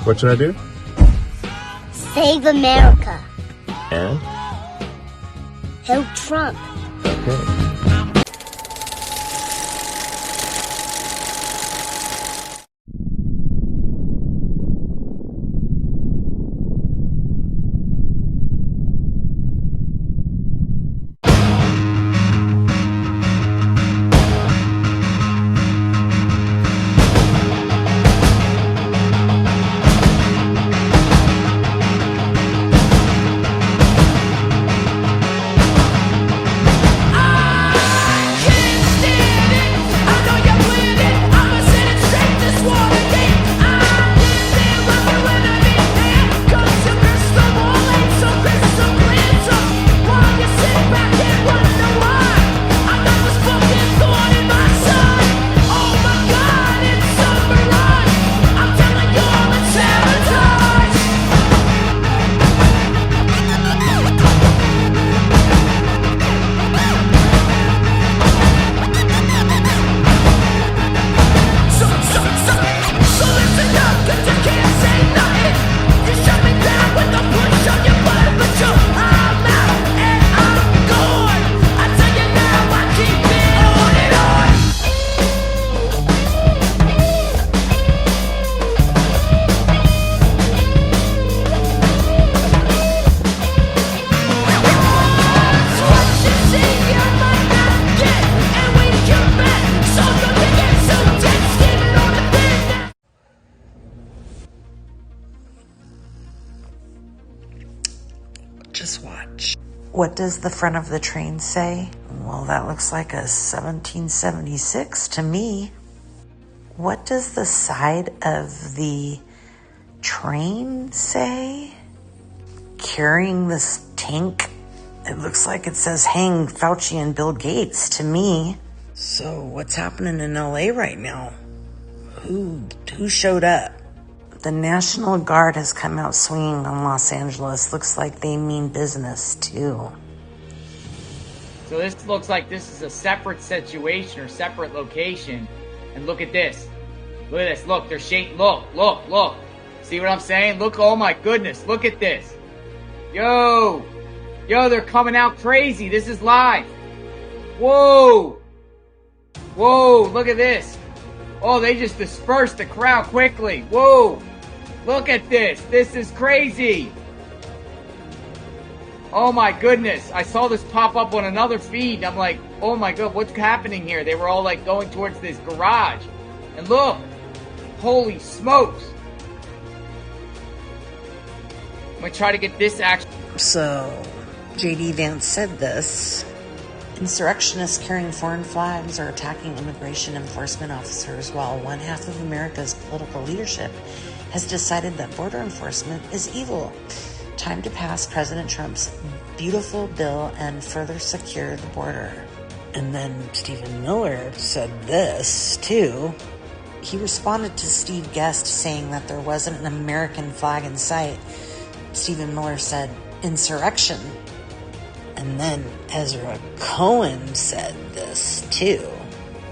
What should I do? Save America. And? Help Trump. Okay. Just watch. What does the front of the train say? Well, that looks like a 1776 to me. What does the side of the train say? Carrying this tank? It looks like it says hang Fauci and Bill Gates to me. So what's happening in LA right now? Who showed up? The National Guard has come out swinging on Los Angeles. Looks like they mean business, too. So this looks like this is a separate situation or separate location. And look at this. Look at this. Look, they're shaking. Look. See what I'm saying? Look, oh my goodness. Look at this. Yo, they're coming out crazy. This is live. Whoa, look at this. Oh, they just dispersed the crowd quickly. Whoa. Look at this. This is crazy. Oh my goodness. I saw this pop up on another feed. I'm like, oh my god, what's happening here? They were all like going towards this garage. And look. Holy smokes. I'm going to try to get this action. So, J.D. Vance said this. Insurrectionists carrying foreign flags are attacking immigration enforcement officers while one half of America's political leadership has decided that border enforcement is evil. Time to pass President Trump's beautiful bill and further secure the border. And then Stephen Miller said this, too. He responded to Steve Guest saying that there wasn't an American flag in sight. Stephen Miller said, insurrection. And then Ezra Cohen said this, too.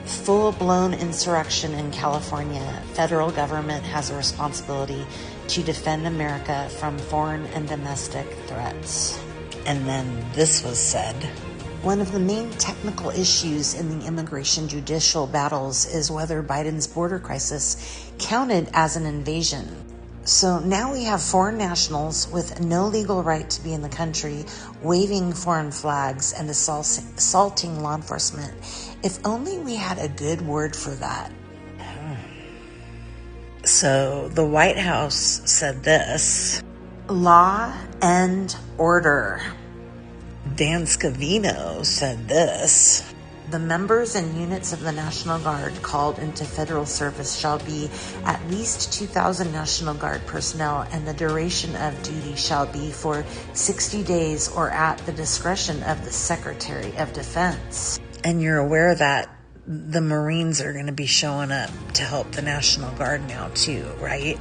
Full-blown insurrection in California. Federal government has a responsibility to defend America from foreign and domestic threats. And then this was said. One of the main technical issues in the immigration judicial battles is whether Biden's border crisis counted as an invasion. So now we have foreign nationals with no legal right to be in the country, waving foreign flags and assaulting law enforcement. If only we had a good word for that. So the White House said this. Law and order. Dan Scavino said this. The members and units of the National Guard called into federal service shall be at least 2,000 National Guard personnel, and the duration of duty shall be for 60 days or at the discretion of the Secretary of Defense. And you're aware that the Marines are going to be showing up to help the National Guard now too, right?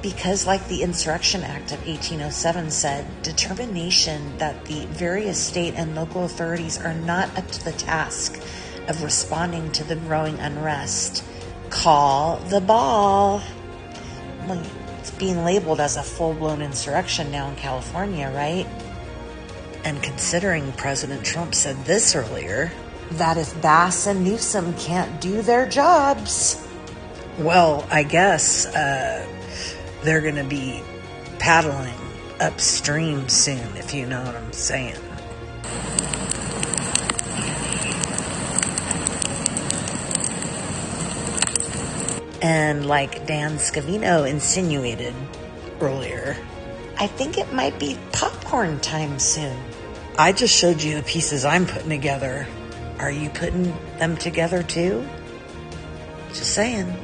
Because like the Insurrection Act of 1807 said, determination that the various state and local authorities are not up to the task of responding to the growing unrest. Call the ball. Well, it's being labeled as a full-blown insurrection now in California, right? And considering President Trump said this earlier, that if Bass and Newsom can't do their jobs, well, I guess they're going to be paddling upstream soon, if you know what I'm saying. And like Dan Scavino insinuated earlier, I think it might be popcorn time soon. I just showed you the pieces I'm putting together. Are you putting them together too? Just saying.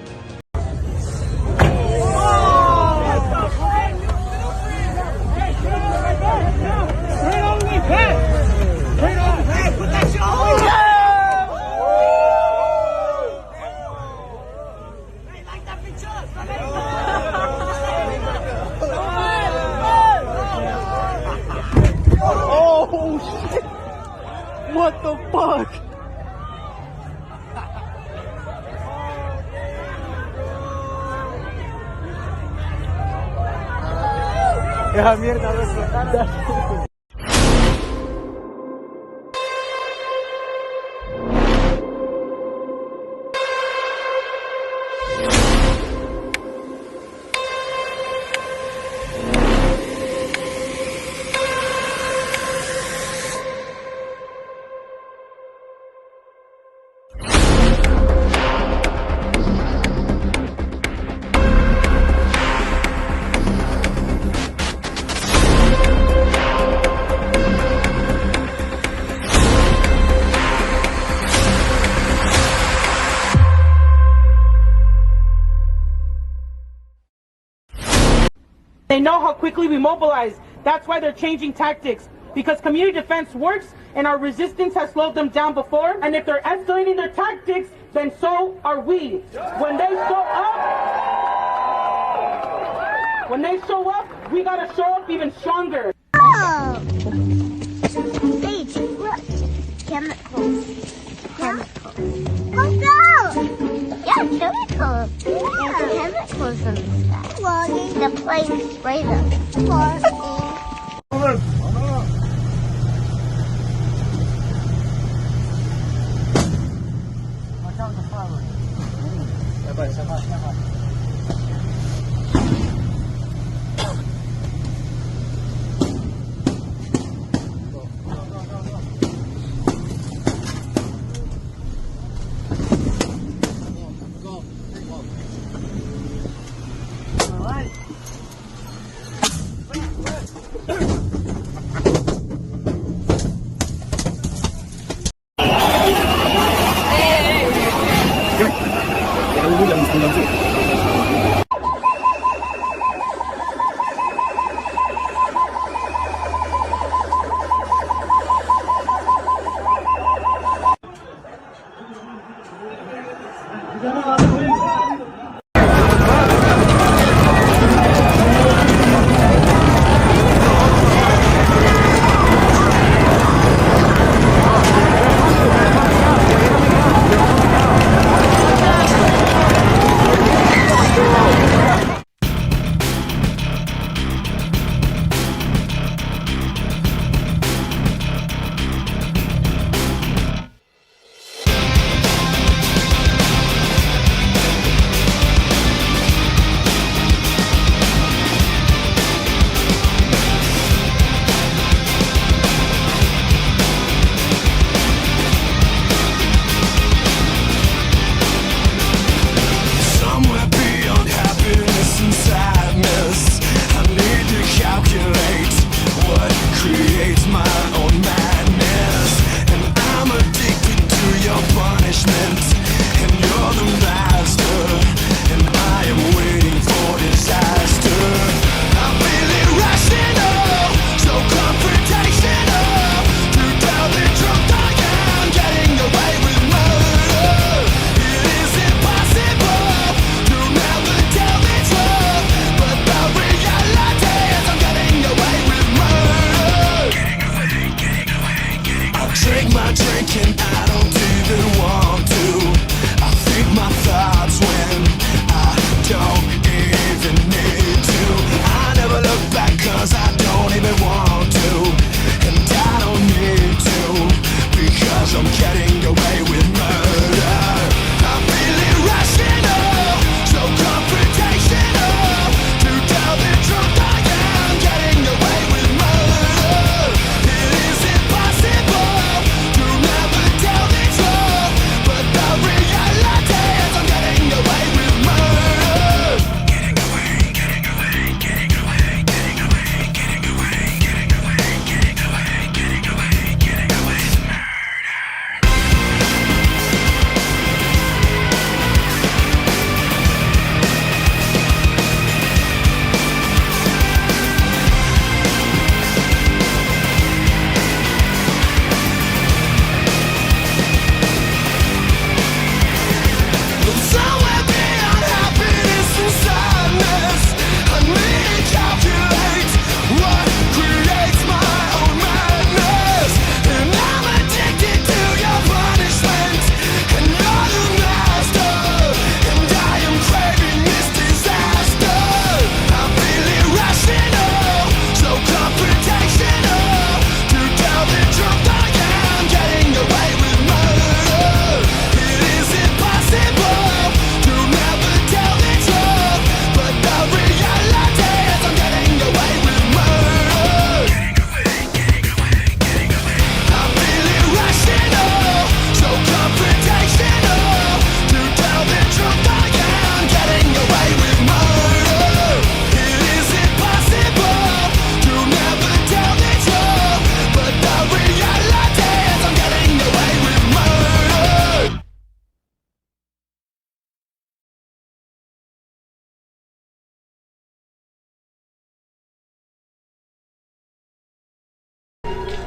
Oh shit! What the fuck? Ya mierda, no. They know how quickly we mobilize. That's why they're changing tactics. Because community defense works and our resistance has slowed them down before. And if they're escalating their tactics, then so are we. When they show up, we gotta show up even stronger. Oh! Wait, look. Chemicals. Oh no! Yeah, chemicals. There's chemicals in the stuff. The plane spray them.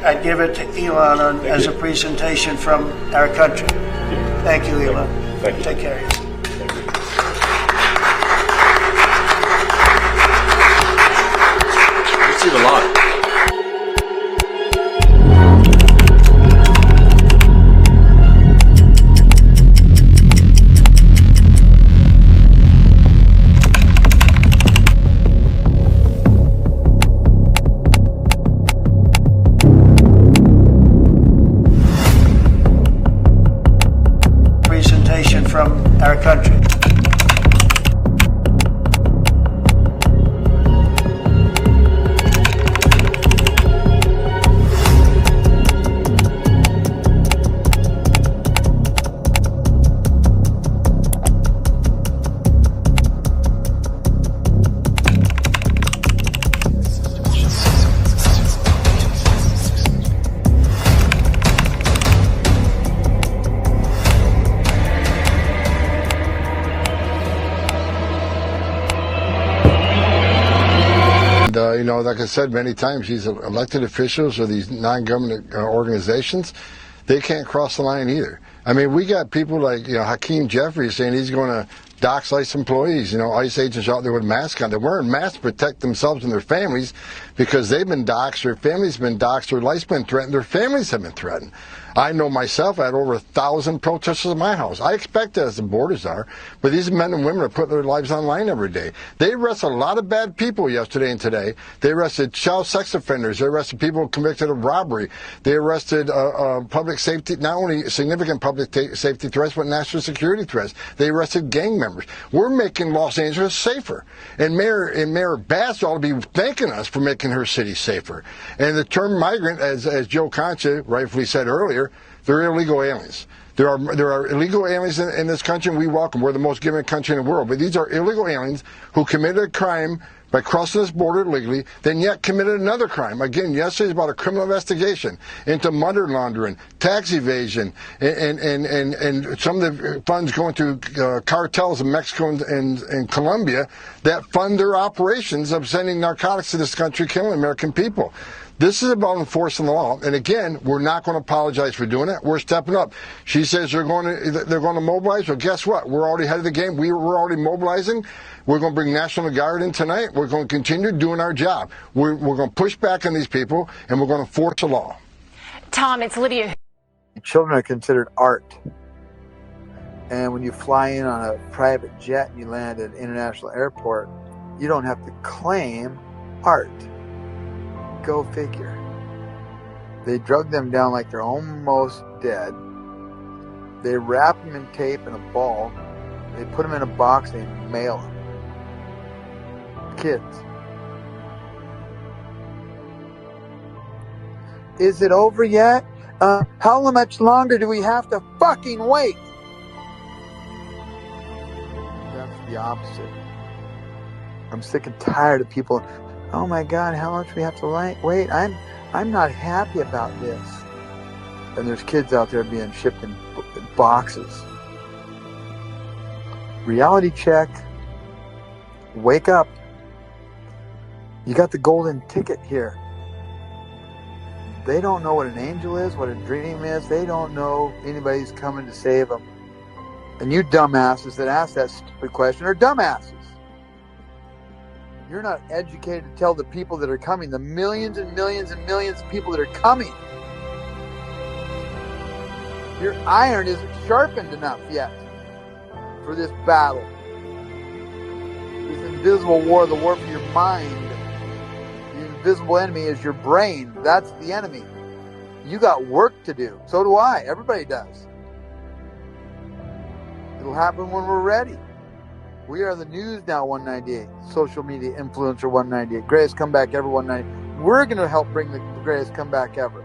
I'd give it to Elon as a presentation from our country. Thank you, Elon. Thank you. Take care of yourself. You see the lot. Presentation from our country. You know, like I said many times, these elected officials or these non-government organizations, they can't cross the line either. I mean, we got people like, you know, Hakeem Jeffries saying he's going to dox ICE employees, you know, ICE agents out there with masks on. They're wearing masks to protect themselves and their families because they've been doxxed, their families have been doxxed, their life's been threatened, their families have been threatened. I know myself, I had over 1,000 protesters in my house. I expect that as the borders are, but these men and women are putting their lives online every day. They arrested a lot of bad people yesterday and today. They arrested child sex offenders. They arrested people convicted of robbery. They arrested public safety, not only significant public safety threats, but national security threats. They arrested gang members. We're making Los Angeles safer. And Mayor Bass ought to be thanking us for making her city safer. And the term migrant, as Joe Concha rightfully said earlier, they're illegal aliens. There are illegal aliens in this country, and we welcome. We're the most giving country in the world. But these are illegal aliens who committed a crime by crossing this border illegally, then yet committed another crime. Again, yesterday's about a criminal investigation into money laundering, tax evasion, and some of the funds going to cartels in Mexico and Colombia that fund their operations of sending narcotics to this country, killing American people. This is about enforcing the law, and again, we're not going to apologize for doing it. We're stepping up. She says they're going to mobilize. Well, guess what? We're already ahead of the game. We're already mobilizing. We're going to bring National Guard in tonight. We're going to continue doing our job. We're going to push back on these people, and we're going to enforce the law. Tom, it's Lydia. Children are considered art. And when you fly in on a private jet and you land at an international airport, you don't have to claim art. Go figure. They drug them down like they're almost dead. They wrap them in tape and a ball. They put them in a box and mail them. Kids. Is it over yet? How much longer do we have to fucking wait? That's the opposite. I'm sick and tired of people. Oh my God, how much we have to wait? I'm not happy about this. And there's kids out there being shipped in boxes. Reality check. Wake up. You got the golden ticket here. They don't know what an angel is, what a dream is. They don't know anybody's coming to save them. And you dumbasses that ask that stupid question are dumbasses. You're not educated to tell the people that are coming, the millions and millions and millions of people that are coming. Your iron isn't sharpened enough yet for this battle. This invisible war, the war for your mind. The invisible enemy is your brain. That's the enemy. You got work to do. So do I. Everybody does. It'll happen when we're ready. We are the News Now 198, social media influencer 198, greatest comeback ever 198. We're going to help bring the greatest comeback ever.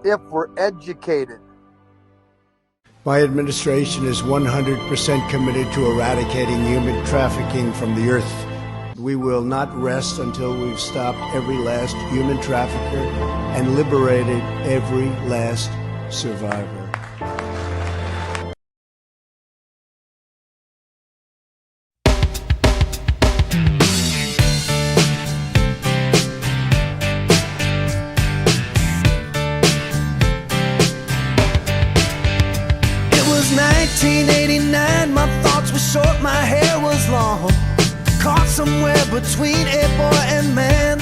If we're educated. My administration is 100% committed to eradicating human trafficking from the earth. We will not rest until we've stopped every last human trafficker and liberated every last survivor. was short, my hair was long, caught somewhere between a boy and man.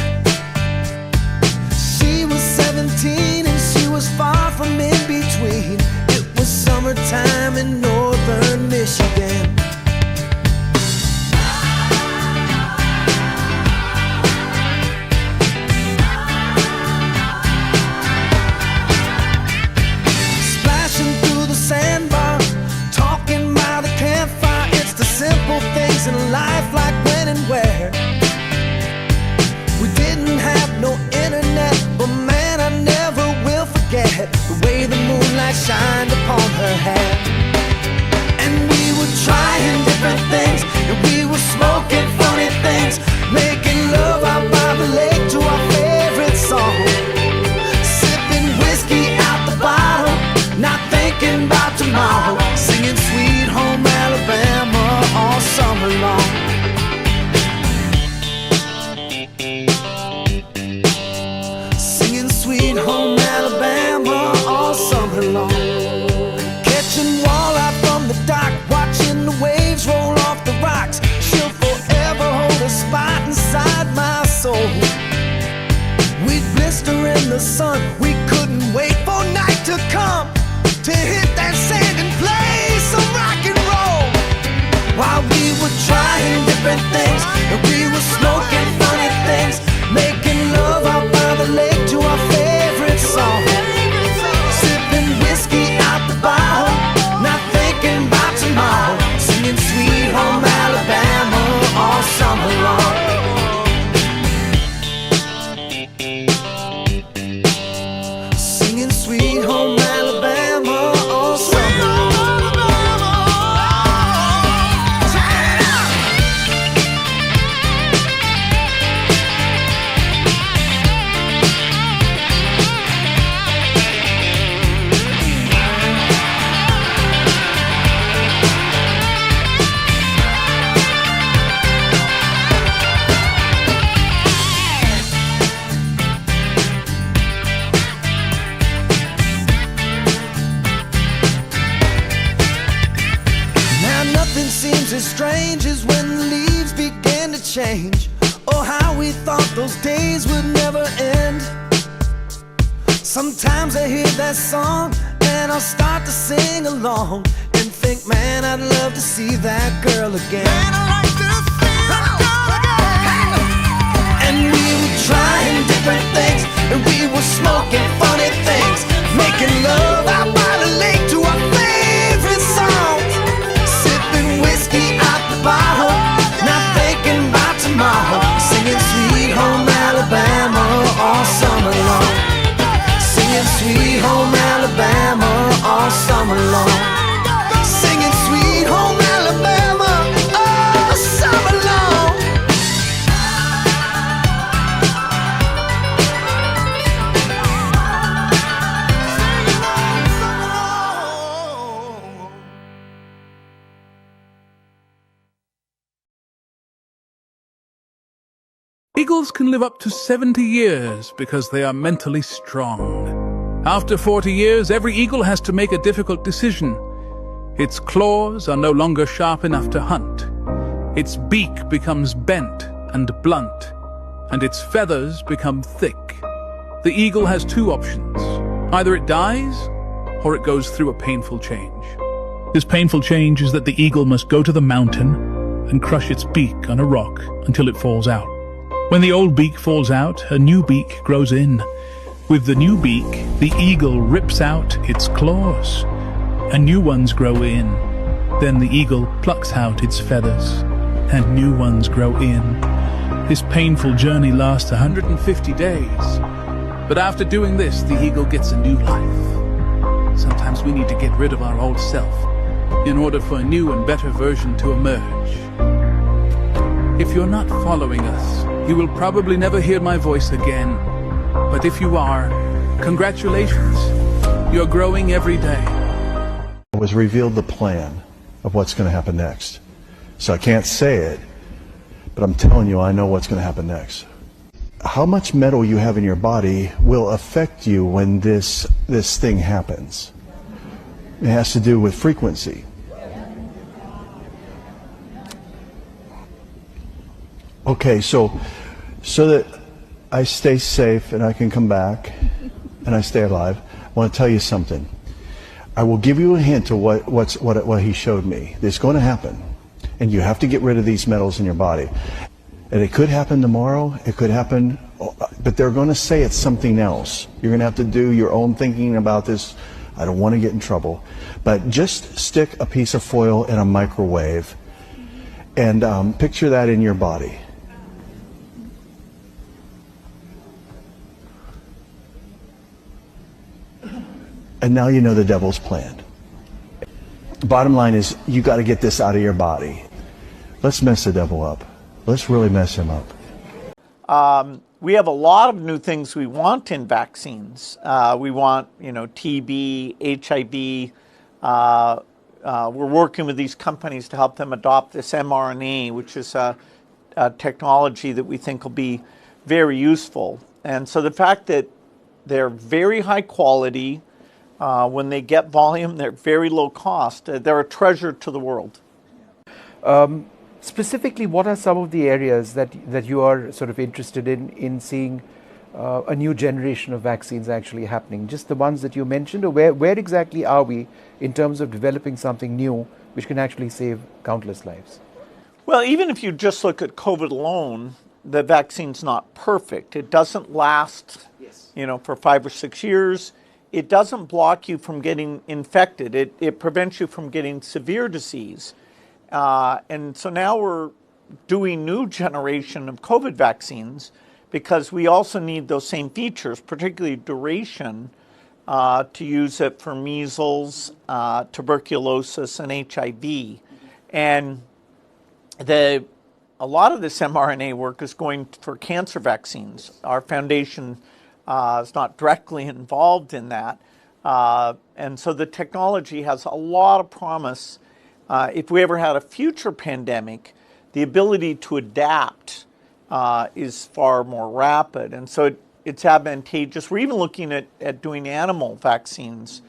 She was 17 and she was far from in between. It was summertime in northern Michigan. Splashing through the sandbar, talking by the campfire. It's the simple things in life, like when and where. We didn't have no internet, but man, I never will forget the way the moonlight shined upon her hair. And we were trying different things, and we were smoking funny things, making love out by the lake to our favorite song, sipping whiskey out the bottle, not thinking about tomorrow, singing Sweet Home Alabama all summer long. Singing Sweet Home Alabama all summer long. Catching walleye from the dock, watching the waves roll off the rocks. She'll forever hold a spot inside my soul. We'd blister in the sun, we couldn't wait for night to come to hit that sand and play some rock and roll. While we were trying different things, and we were smoking funny things, making love out by the lake to our favorite song, sipping whiskey out the bottle, not thinking about tomorrow, singing Sweet Home Alabama all summer long. Singing Sweet Home Alabama all summer long. Now nothing seems as strange as when the leaves began to change. Oh, how we thought those days would never end. Sometimes I hear that song and I'll start to sing along and think, man, I'd love to see that girl again. Man, I'd like to see that girl again. And we were trying different things, and we were smoking funny things, making love out by the lake to our favorite songs, sipping whiskey out the bottle, not thinking about tomorrow, singing Sweet Home Alabama all summer long. Singing Sweet Home Alabama all summer long. Singing Sweet Home Alabama all summer long. Eagles can live up to 70 years because they are mentally strong. After 40 years, every eagle has to make a difficult decision. Its claws are no longer sharp enough to hunt. Its beak becomes bent and blunt, and its feathers become thick. The eagle has two options. Either it dies, or it goes through a painful change. This painful change is that the eagle must go to the mountain and crush its beak on a rock until it falls out. When the old beak falls out, a new beak grows in. With the new beak, the eagle rips out its claws, and new ones grow in. Then the eagle plucks out its feathers, and new ones grow in. This painful journey lasts 150 days. But after doing this, the eagle gets a new life. Sometimes we need to get rid of our old self in order for a new and better version to emerge. If you're not following us, you will probably never hear my voice again. But if you are, congratulations. You're growing every day. It was revealed the plan of what's going to happen next. So I can't say it, but I'm telling you, I know what's going to happen next. How much metal you have in your body will affect you when this thing happens. It has to do with frequency. Okay, so that I stay safe and I can come back and I stay alive, I want to tell you something. I will give you a hint of what he showed me. It's going to happen, and you have to get rid of these metals in your body. And it could happen tomorrow, it could happen, but they're going to say it's something else. You're going to have to do your own thinking about this. I don't want to get in trouble. But just stick a piece of foil in a microwave and picture that in your body. And now you know the devil's plan. Bottom line is, you got to get this out of your body. Let's mess the devil up. Let's really mess him up. We have a lot of new things we want in vaccines. We want, TB, HIV. We're working with these companies to help them adopt this mRNA, which is a technology that we think will be very useful. And so the fact that they're very high quality, when they get volume, they're very low cost. They're a treasure to the world. Specifically, what are some of the areas that you are sort of interested in seeing a new generation of vaccines actually happening? Just the ones that you mentioned, or where exactly are we in terms of developing something new which can actually save countless lives? Well, even if you just look at COVID alone, the vaccine's not perfect. It doesn't last, for 5 or 6 years. It doesn't block you from getting infected. It prevents you from getting severe disease. And so now we're doing new generation of COVID vaccines because we also need those same features, particularly duration, to use it for measles, tuberculosis, and HIV. And a lot of this mRNA work is going for cancer vaccines. Our foundation is not directly involved in that. And so the technology has a lot of promise. If we ever had a future pandemic, the ability to adapt is far more rapid. And so it's advantageous. We're even looking at doing animal vaccines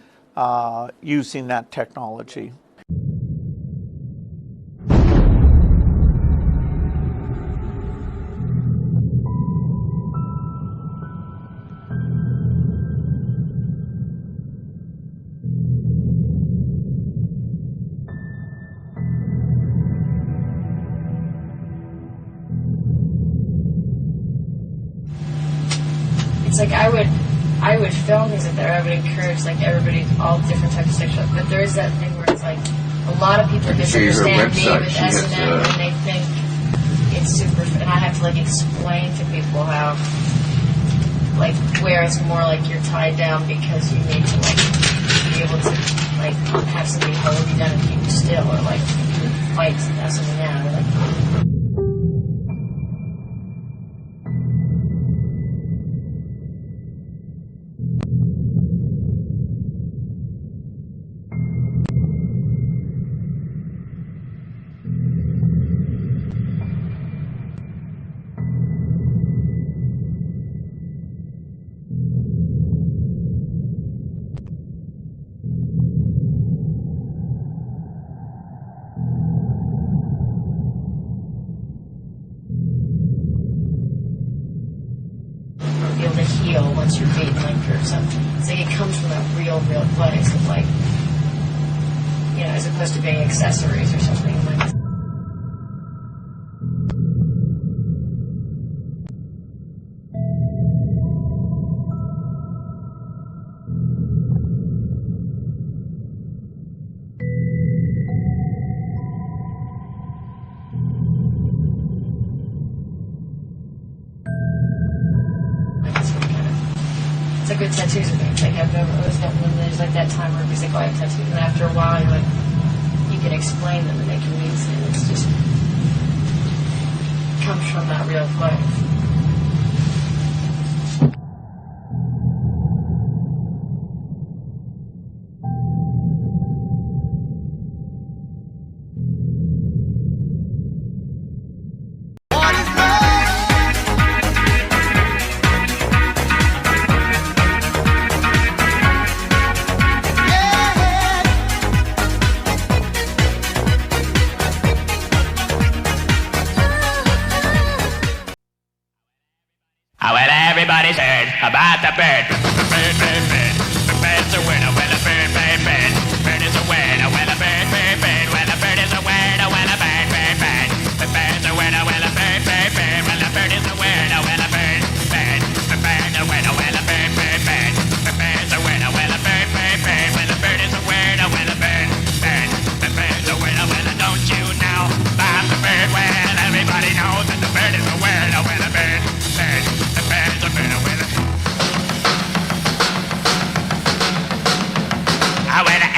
using that technology. It's like I would film things like that, or I would encourage like everybody, all different types of sexual, but there is that thing where it's like a lot of people misunderstand me with S&M and they think it's super, and I have to like explain to people how, like, where it's more like you're tied down because you need to like be able to like have somebody hold you down and keep you still, or like fight S&M, or like. Once you're being linked or something. It's like it comes from that real place of like, as opposed to being accessories or something like. Good tattoos and things. Like I've always gotten when there's like that time where it's like, oh, I have tattoos, and after a while you're like, you can explain them and they can mean something. It's just comes from that real place. everybody's heard about the bird. Bird, bird, bird. The bird's a winner when a bird, bird, bird. Bird is a winner when a bird, bird, bird. When a bird is a winner when a bird, bird, bird. The bird's a winner when a bird, bird, bird. When a bird is a winner when a bird, bird. The bird's a winner when a bird, bird, bird. The bird's a winner when a bird, bird, bird. When a bird is a winner when a bird, bird. The bird's a winner when a don't you know about the bird? Well, everybody knows that the bird is a winner when a bird, bird. The bird's a winner when a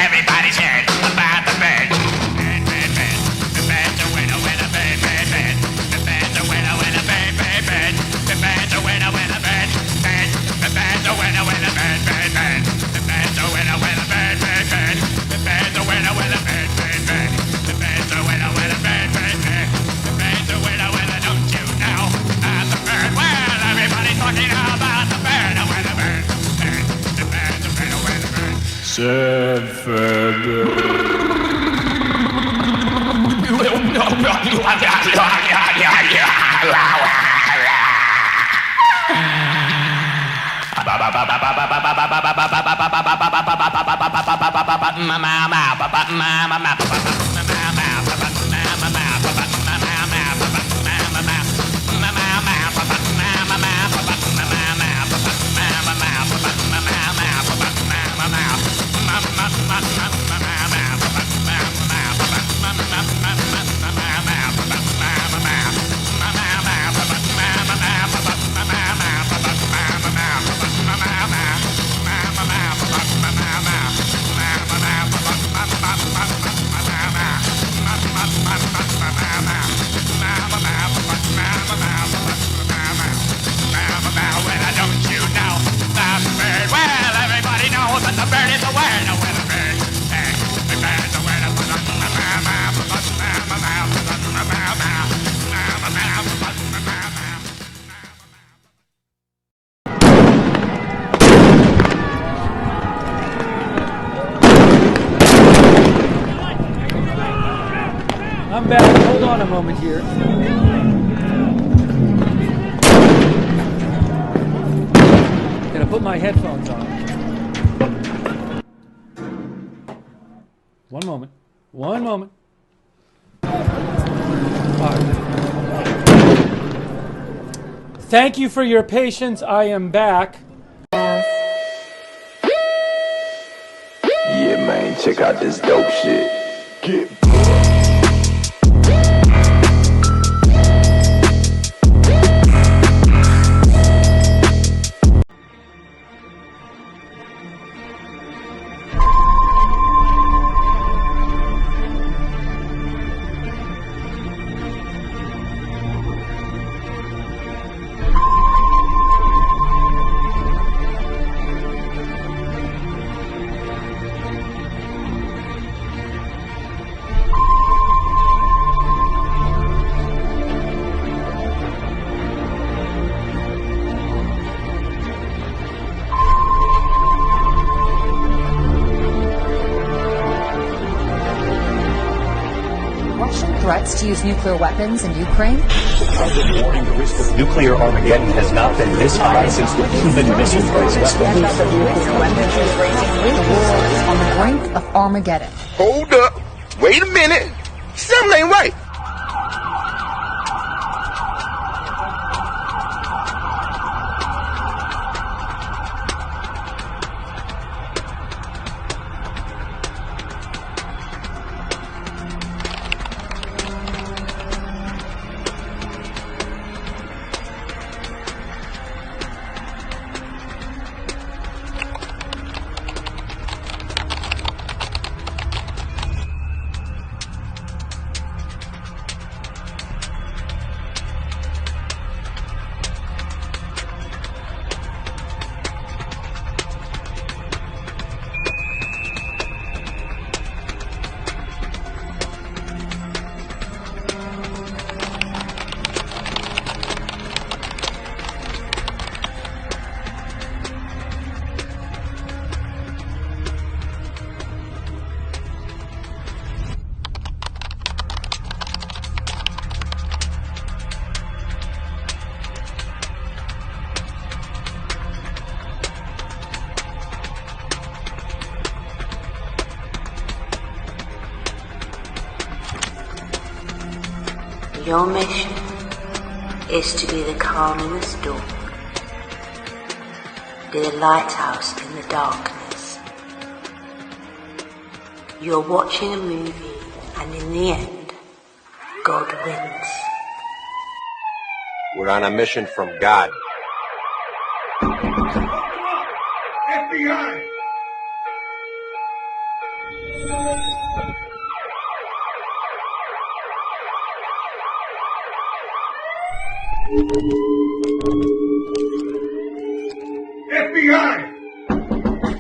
everybody's heard about the bird. Bird, bird, bird. The bird's a winner when a bird, bird, bird. The bird's a winner when a bird, bird, bird. The bird's a winner when a bird, bird. The bird's a winner when a bird, bird, bird. The bird's a winner when a bird, bird, bird. The bird's a winner when a bird, bird, bird. The bird's a winner when a bird, bird, bird. The bird's a winner when a don't you know about the bird? Well, everybody's talking about the bird, when a bird, bird. The bird's a winner when a bird. Sad I'm back. Hold on a moment here. Gonna put my headphones on. One moment. One moment. Thank you for your patience. I am back. Yeah, man, check out this dope shit. Get threats to use nuclear weapons in Ukraine? Warning, the risk of nuclear Armageddon has not been this high since the Cuban Missile Crisis. The world is on the brink of Armageddon. Hold up. Wait a minute. Something ain't right. Your mission is to be the calm in the storm, be the lighthouse in the darkness. You're watching a movie, and in the end, God wins. We're on a mission from God. FBI! FBI!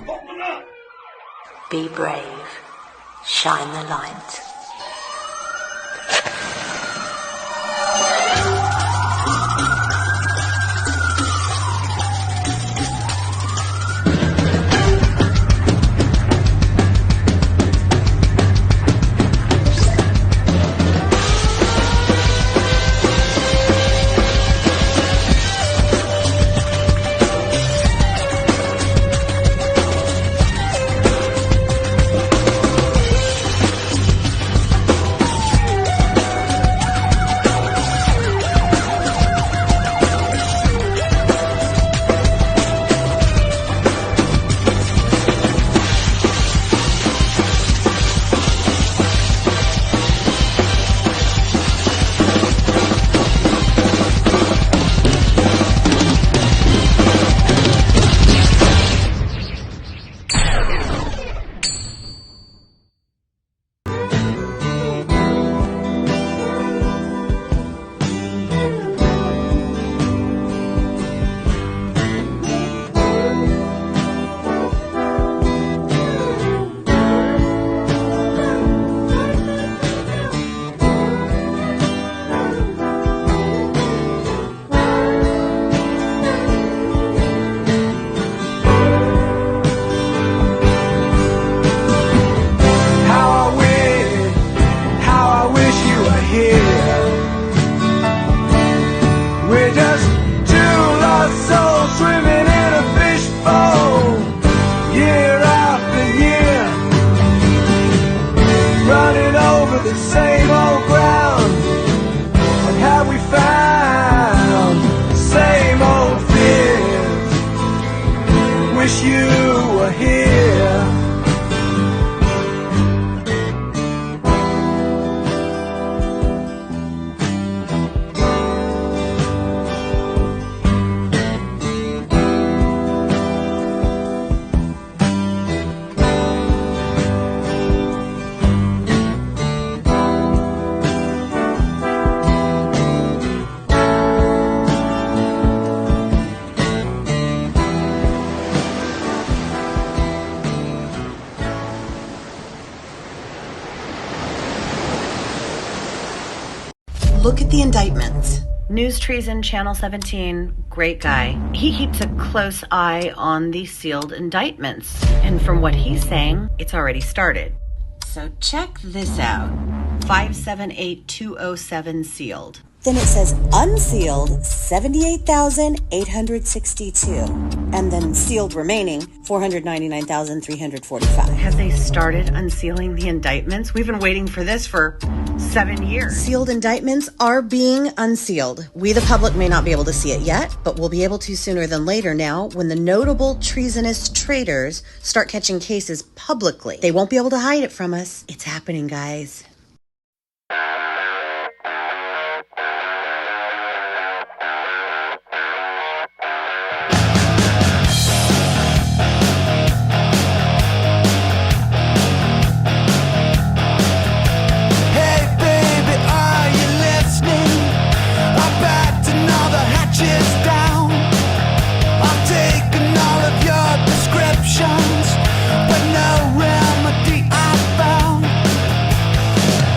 Open up! Be brave. Shine the light. Look at the indictments. News Treason, Channel 17, great guy. He keeps a close eye on the sealed indictments. And from what he's saying, it's already started. So check this out. 578207 sealed. Then it says unsealed 78,862. And then sealed remaining 499,345. Have they started unsealing the indictments? We've been waiting for this for 7 years. Sealed indictments are being unsealed. We, the public, may not be able to see it yet, but we'll be able to sooner than later now when the notable treasonous traitors start catching cases publicly. They won't be able to hide it from us. It's happening, guys. But no remedy I found.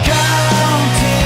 Counting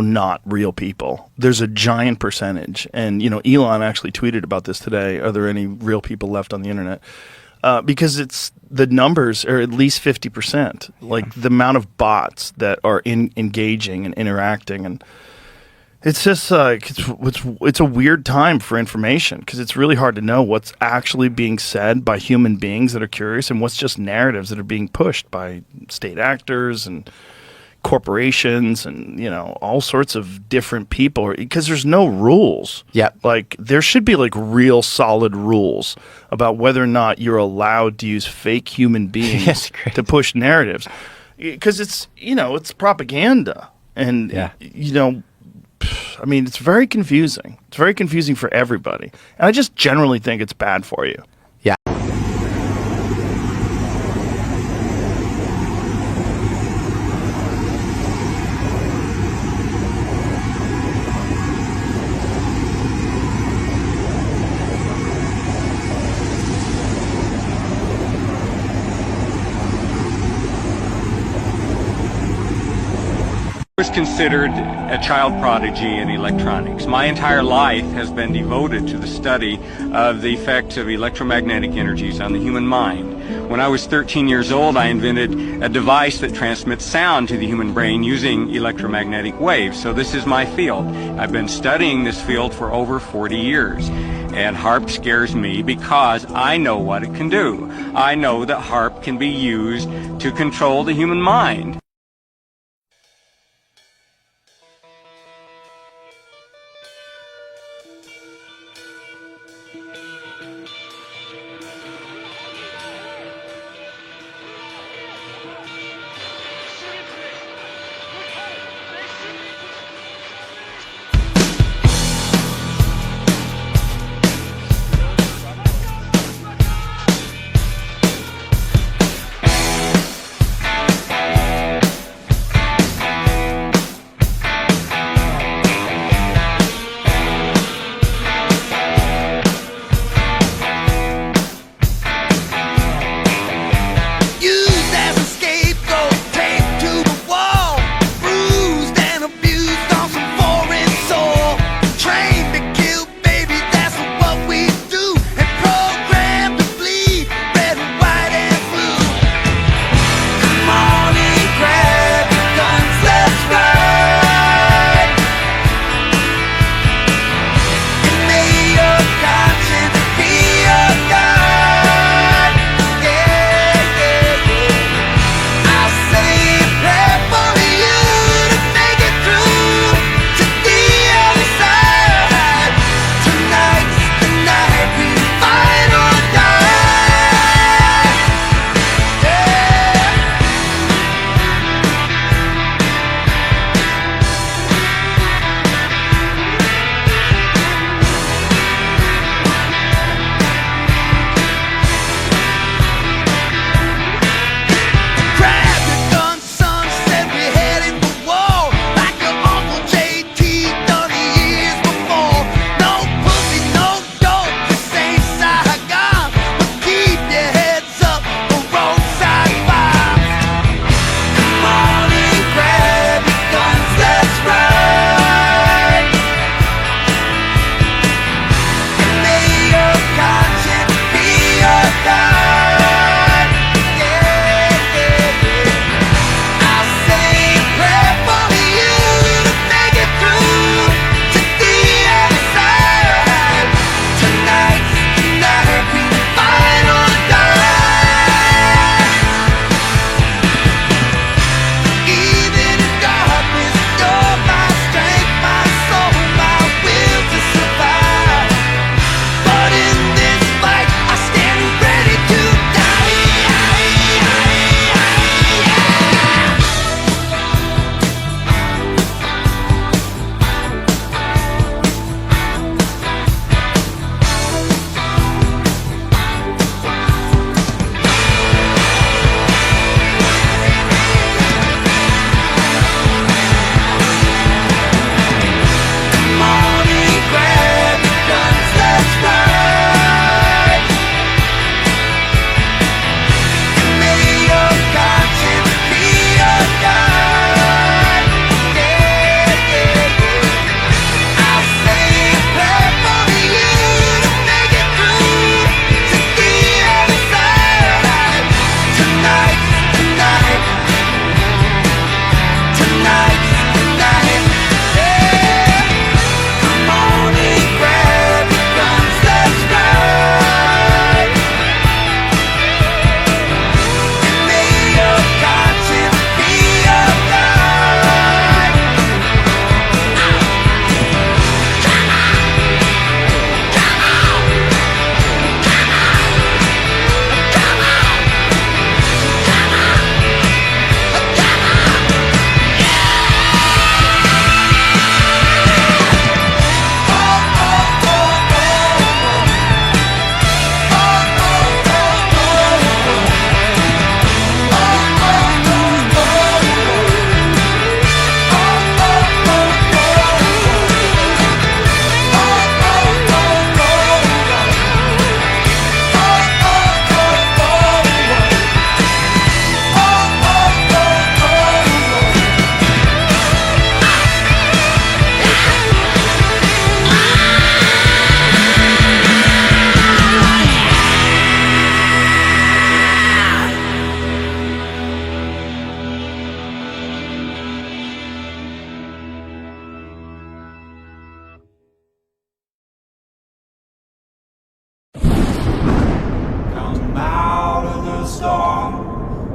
not real people. There's a giant percentage. And, Elon actually tweeted about this today. Are there any real people left on the internet? Because the numbers are at least 50%. Like the amount of bots that are engaging and interacting, and it's just it's a weird time for information because it's really hard to know what's actually being said by human beings that are curious and what's just narratives that are being pushed by state actors and corporations and all sorts of different people, because there's no rules. Like there should be like real solid rules about whether or not you're allowed to use fake human beings to push narratives, because it's it's propaganda, and I mean, it's very confusing. It's very confusing for everybody. And I just generally think it's bad for you. Yeah. I was considered a child prodigy in electronics. My entire life has been devoted to the study of the effects of electromagnetic energies on the human mind. When I was 13 years old, I invented a device that transmits sound to the human brain using electromagnetic waves. So this is my field. I've been studying this field for over 40 years. And HAARP scares me because I know what it can do. I know that HAARP can be used to control the human mind.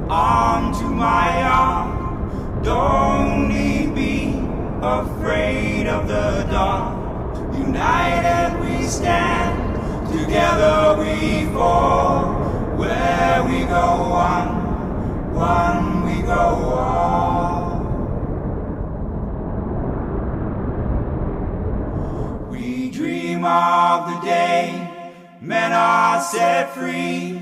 arm to my arm. Don't need be afraid of the dark. United we stand, together we fall. Where we go one we go all. We dream of the day men are set free,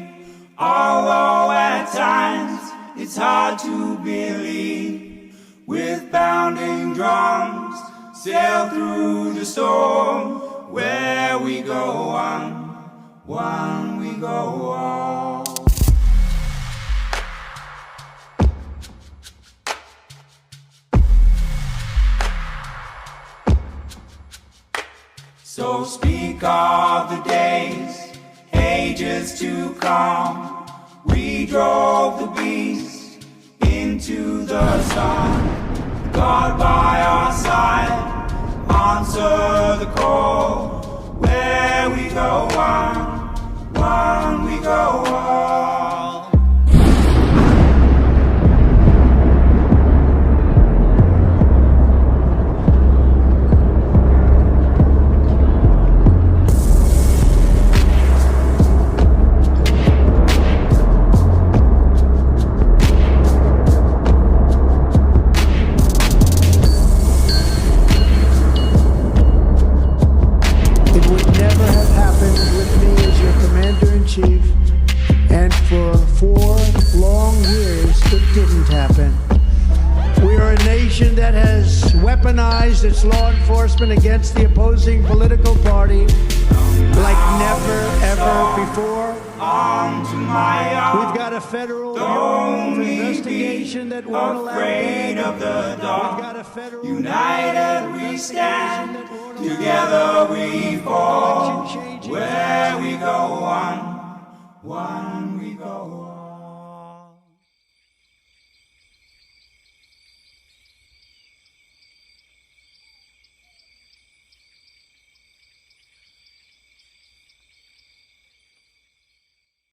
although at times it's hard to believe. With pounding drums, sail through the storm. Where we go one we go all. So speak of the days, ages to come. We drove the beast into the sun. God by our side, answer the call. Where we go one we go all. Chief, and for 4 long years it didn't happen. We are a nation that has weaponized its law enforcement against the opposing political party like never ever before. We've got a federal bureau of investigation that won't allow afraid of the dark. We've got a federal united we stand, together we fall. Where we go one we go.